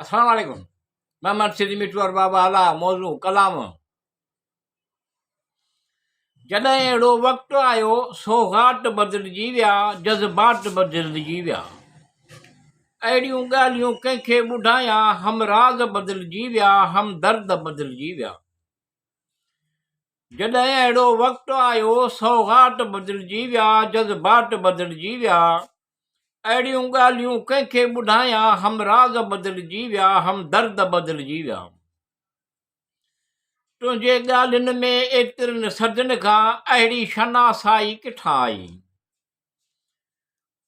अस्सलाम वालेकुम। मोहम्मद सिद्दीक़ मिठू और बाबा अला मौजू क़लाम। जॾहिं अहिड़ो वक़्तु आयो सौगात बदिलजी विया, जज़्बात बदिलजी विया। अहिड़ियूं ॻाल्हियूं कंहिंखे ॿुधायां, हमराज़ बदिलजी विया, हमदर्द बदिलजी विया। जॾहिं अहिड़ो वक़्तु आयो सौगात बदिलजी विया, जज़्बात बदिलजी विया। अहिड़ियूं ॻाल्हियूं कंहिंखे ॿुधायां, हमराज़ बदिलजी विया, हमदर्द बदिलजी विया। तुंहिंजे ॻाल्हियुनि में एतिरनि सदियुनि खां अहिड़ी शनासाई किथां आई?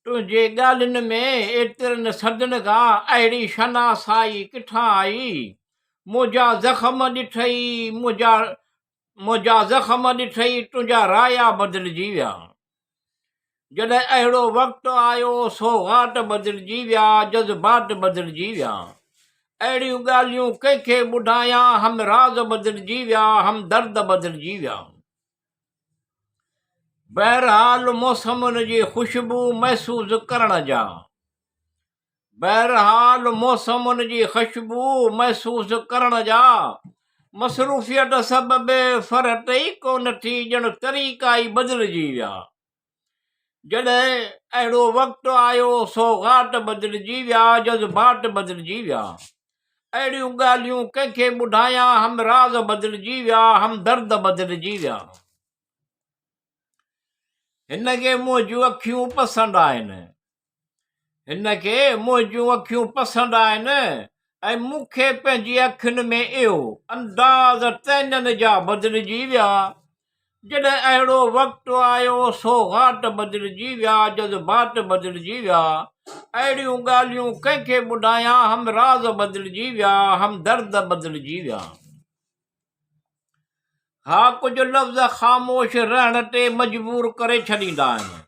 तुंहिंजे ॻाल्हियुनि में एतिरनि सदियुनि खां अहिड़ी शनासाई किथां आई? मुंहिंजा ज़ख़्म ॾिठई, मुंहिंजा ज़ख़्म ॾिठई, तुंहिंजा राया बदिलजी विया। जॾहिं अहिड़ो वक़्तु आयो सौगात बदिलजी विया, जज़्बात बदिलजी विया। अहिड़ियूं ॻाल्हियूं कंहिंखे ॿुधायां, हमराज़ बदिलजी विया, हमदर्द बदिलजी विया। बहरहाल मौसमुनि जी ख़ुशबू महसूस करण जा, बहरहाल मौसमुनि जी ख़ुशबू महसूस करण जा मसरूफ़ियत सबबि फ़र्क़ ई कोन थी, ॼण तरीक़ा ई बदिलजी विया। जॾहिं अहिड़ो वक़्तु आयो सौगात बदिलजी विया, जज़्बात बदिलजी विया। अहिड़ियूं ॻाल्हियूं कंहिंखे ॿुधायां, हमराज़ बदिलजी विया, हमदर्द बदिलजी विया। हिन खे मुंहिंजूं अखियूं पसंदि आहिनि, हिन खे मुंहिंजूं अखियूं पसंदि आहिनि, ऐं मूंखे पंहिंजी अखियुनि में इहो अंदाज़ तैननि जा बदिलजी विया। जॾहिं अहिड़ो वक़्तु आयो सौगात बदिलजी विया, जज़्बात बदिलजी विया। अहिड़ियूं ॻाल्हियूं कंहिंखे ॿुधायां, हमराज़ बदिलजी विया, हमदर्द बदिलजी विया। हा, कुझु लफ़्ज़ ख़ामोश रहण ते मजबूर करे छॾींदा आहिनि।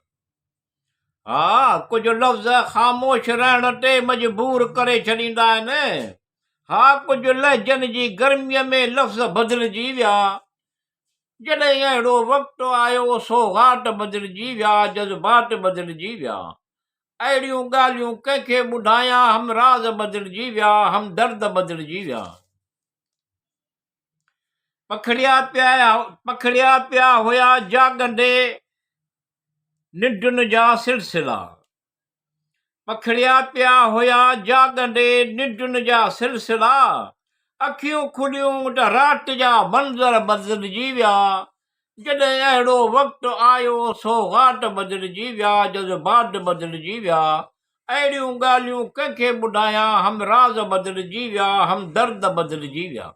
हा, कुझु लफ़्ज़ ख़ामोश रहण ते मजबूर करे छॾींदा आहिनि। हा, कुझु लहजनि जी गर्मीअ में लफ़्ज़ बदिलजी विया। जॾहिं अहिड़ो वक़्तु आयो सौगात बदिलजी विया, जज़्बात बदिलजी विया। अहिड़ियूं ॻाल्हियूं कंहिंखे ॿुधायां, हमराज़ बदिलजी विया, हमदर्द बदिलजी विया। पखड़िया पिया हुया जाॻंदे निंडुनि जा सिलसिला, पखड़िया पिया हुया जाॻंदे निंडुनि जा सिलसिला। अखियूं खुलियूं त राति जा मंज़र बदिलजी विया। जॾहिं अहिड़ो वक़्तु आयो सौगात बदिलजी विया, जज़्बात बदिलजी विया। अहिड़ियूं ॻाल्हियूं कंहिंखे ॿुधायां, हमराज़ बदिलजी विया, हमदर्द बदिलजी विया।